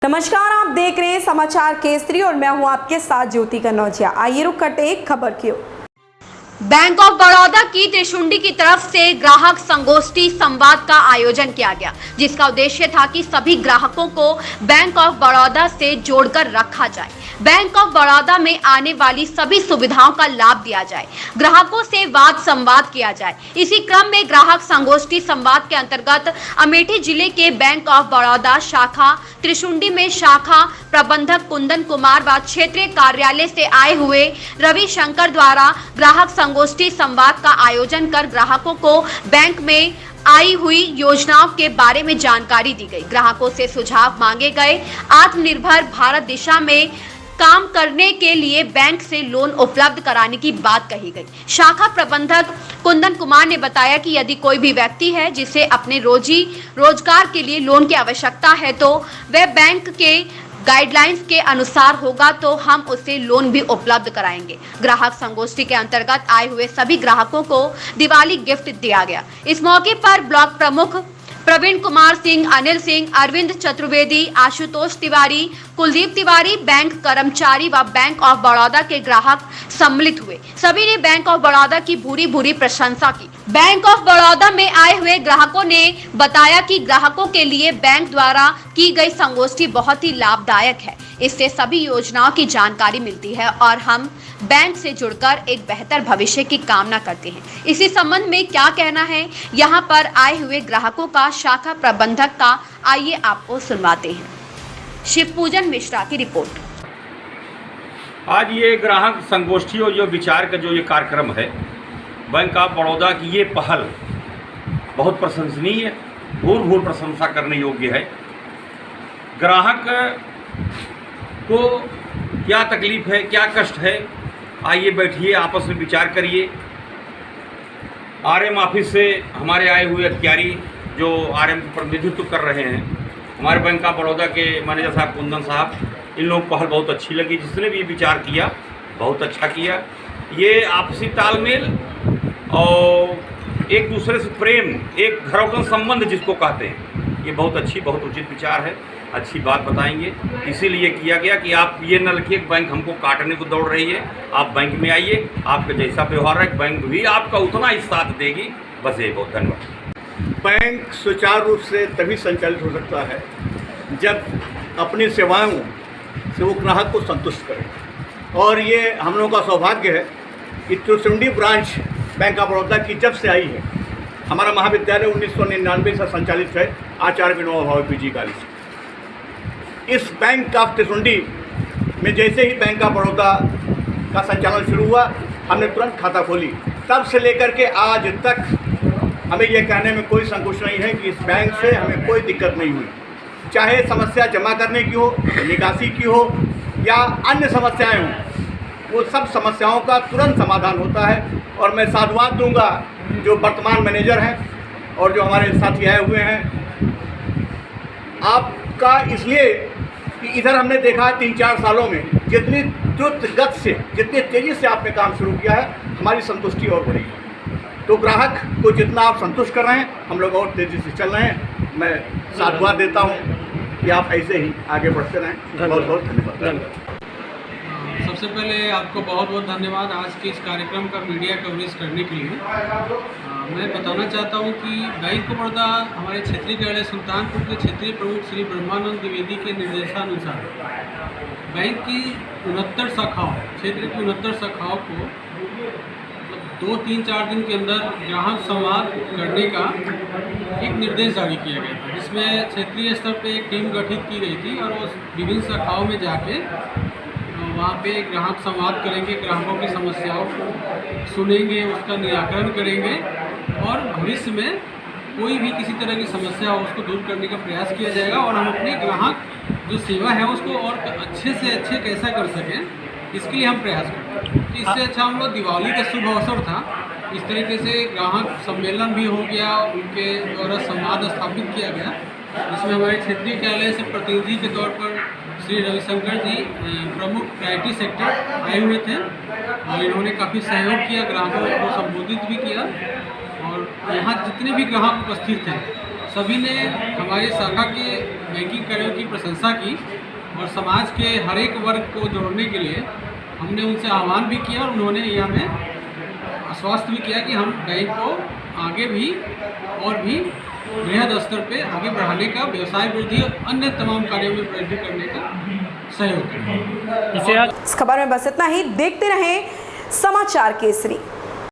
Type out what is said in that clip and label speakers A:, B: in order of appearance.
A: नमस्कार, आप देख रहे हैं समाचार केसरी और मैं हूं आपके साथ ज्योति कन्नौजिया। आइए रुक करते एक खबर की ओर।
B: बैंक ऑफ बड़ौदा की त्रिशुंडी की तरफ से ग्राहक संगोष्ठी संवाद का आयोजन किया गया, जिसका उद्देश्य था कि सभी ग्राहकों को बैंक ऑफ बड़ौदा से जोड़कर रखा जाए, बैंक ऑफ बड़ौदा में आने वाली सभी सुविधाओं का लाभ दिया जाए, ग्राहकों से वाद संवाद किया जाए। इसी क्रम में ग्राहक संगोष्ठी संवाद के अंतर्गत अमेठी जिले के बैंक ऑफ बड़ौदा शाखा त्रिशुंडी में शाखा प्रबंधक कुंदन कुमार व क्षेत्रीय कार्यालय से आए हुए रविशंकर द्वारा ग्राहक संगोष्ठी संवाद का आयोजन कर ग्राहकों को बैंक में आई हुई योजनाओं के बारे में जानकारी दी गई। ग्राहकों से सुझाव मांगे गए। आत्मनिर्भर भारत दिशा में काम करने के लिए बैंक से लोन उपलब्ध कराने की बात कही गई। शाखा प्रबंधक कुंदन कुमार ने बताया कि यदि कोई भी व्यक्ति है जिसे अपने रोजी रोजगार के लिए लोन की आवश्यकता है तो वह बैंक के गाइडलाइंस के अनुसार होगा तो हम उसे लोन भी उपलब्ध कराएंगे। ग्राहक संगोष्ठी के अंतर्गत आए हुए सभी ग्राहकों को दिवाली गिफ्ट दिया गया। इस मौके पर ब्लॉक प्रमुख प्रवीण कुमार सिंह, अनिल सिंह, अरविंद चतुर्वेदी, आशुतोष तिवारी, कुलदीप तिवारी, बैंक कर्मचारी व बैंक ऑफ बड़ौदा के ग्राहक सम्मिलित हुए। सभी ने बैंक ऑफ बड़ौदा की भूरी भूरी प्रशंसा की। बैंक ऑफ बड़ौदा में आए हुए ग्राहकों ने बताया कि ग्राहकों के लिए बैंक द्वारा की गई संगोष्ठी बहुत ही लाभदायक है। इससे सभी योजनाओं की जानकारी मिलती है और हम बैंक से जुड़कर एक बेहतर भविष्य की कामना करते हैं। इसी संबंध में क्या कहना है यहाँ पर आए हुए ग्राहकों का शाखा प्रबंधक का, आइए आपको सुनवाते हैं। शिव पूजन मिश्रा की रिपोर्ट।
C: आज ये ग्राहक संगोष्ठी और जो विचार का जो ये कार्यक्रम है, बैंक ऑफ बड़ौदा की ये पहल बहुत प्रशंसनीय, भूर प्रशंसा करने योग्य है। ग्राहक को क्या तकलीफ है, क्या कष्ट है, आइए बैठिए, आपस में विचार करिए। आरएम ऑफिस से हमारे आए हुए अधिकारी जो आरएम का प्रतिनिधित्व कर रहे हैं, हमारे बैंक ऑफ बड़ौदा के मैनेजर साहब कुंदन साहब, इन लोगों को पहल बहुत अच्छी लगी। जिसने भी विचार किया बहुत अच्छा किया। ये आपसी तालमेल और एक दूसरे से प्रेम, एक घरों संबंध जिसको कहते हैं, ये बहुत अच्छी, बहुत उचित विचार है। अच्छी बात बताएंगे, इसीलिए किया गया कि आप ये न लिखिए बैंक हमको काटने को दौड़ रही है। आप बैंक में आइए, आपका जैसा व्यवहार है बैंक भी आपका उतना ही साथ देगी। बस ये बहुत धन्यवाद।
D: बैंक सुचारू रूप से तभी संचालित हो सकता है जब अपनी सेवाओं से वो ग्राहक को संतुष्ट करे, और ये हम लोगों का सौभाग्य है कि त्रिशुंडी ब्रांच बैंक ऑफ बड़ौदा की जब से आई है, हमारा महाविद्यालय 1999 से संचालित है, आचार्य विनोबा भावे पीजी कॉलेज से। इस बैंक ऑफ त्रिशुंडी में जैसे ही बैंक ऑफ बड़ौदा का संचालन शुरू हुआ, हमने तुरंत खाता खोली। तब से लेकर के आज तक हमें यह कहने में कोई संकोच नहीं है कि इस बैंक से हमें कोई दिक्कत नहीं हुई। चाहे समस्या जमा करने की हो, निकासी की हो या अन्य समस्याएं हों, वो सब समस्याओं का तुरंत समाधान होता है। और मैं साधुवाद दूंगा जो वर्तमान मैनेजर हैं और जो हमारे साथी आए हुए हैं आपका, इसलिए कि इधर हमने देखा है 3-4 सालों में जितनी द्रुत गति से, जितनी तेज़ी से आपने काम शुरू किया है, हमारी संतुष्टि और बढ़ी है। तो ग्राहक को जितना आप संतुष्ट कर रहे हैं, हम लोग और तेज़ी से चल रहे हैं। मैं साधुवाद देता हूं कि आप ऐसे ही आगे बढ़ते रहें। बहुत बहुत धन्यवाद।
E: सबसे पहले आपको बहुत बहुत धन्यवाद आज के इस कार्यक्रम का मीडिया कवरेज करने के लिए। मैं बताना चाहता हूं कि बैंक ऑफ बड़ौदा हमारे क्षेत्रीय कार्यालय सुल्तानपुर के क्षेत्रीय प्रमुख श्री ब्रह्मानंद द्विवेदी के निर्देशानुसार बैंक की 69 शाखाओं, क्षेत्र की 69 शाखाओं को 2-3-4 दिन के अंदर ग्राहक संवाद करने का एक निर्देश जारी किया गया था, जिसमें क्षेत्रीय स्तर पर एक टीम गठित की गई थी और वो विभिन्न शाखाओं में जाके वहाँ पे ग्राहक संवाद करेंगे, ग्राहकों की समस्याओं को सुनेंगे, उसका निराकरण करेंगे और भविष्य में कोई भी किसी तरह की समस्या हो उसको दूर करने का प्रयास किया जाएगा। और हम अपने ग्राहक जो सेवा है उसको और अच्छे से अच्छे कैसा कर सकें, इसके लिए हम प्रयास करते हैं। इससे अच्छा हम लोग दिवाली का शुभ अवसर था, इस तरीके से ग्राहक सम्मेलन भी हो गया, उनके द्वारा संवाद स्थापित किया गया, जिसमें हमारे क्षेत्रीय कार्यालय से प्रतिनिधि के तौर पर श्री रविशंकर जी प्रमुख प्रायोरिटी सेक्टर आए हुए थे और इन्होंने काफ़ी सहयोग किया, ग्राहकों को संबोधित भी किया। और यहाँ जितने भी ग्राहक उपस्थित थे सभी ने हमारी शाखा के बैंकिंग कार्यों की प्रशंसा की और समाज के हर एक वर्ग को जोड़ने के लिए हमने उनसे आह्वान भी किया और उन्होंने ये हमें आश्वस्त भी किया कि हम बैंक को आगे भी और भी बृहद स्तर पे आगे बढ़ाने का, व्यवसाय वृद्धि और अन्य तमाम कार्यों में वृद्धि करने का सहयोग करेंगे।
A: इस खबर में बस इतना ही। देखते रहें समाचार केसरी।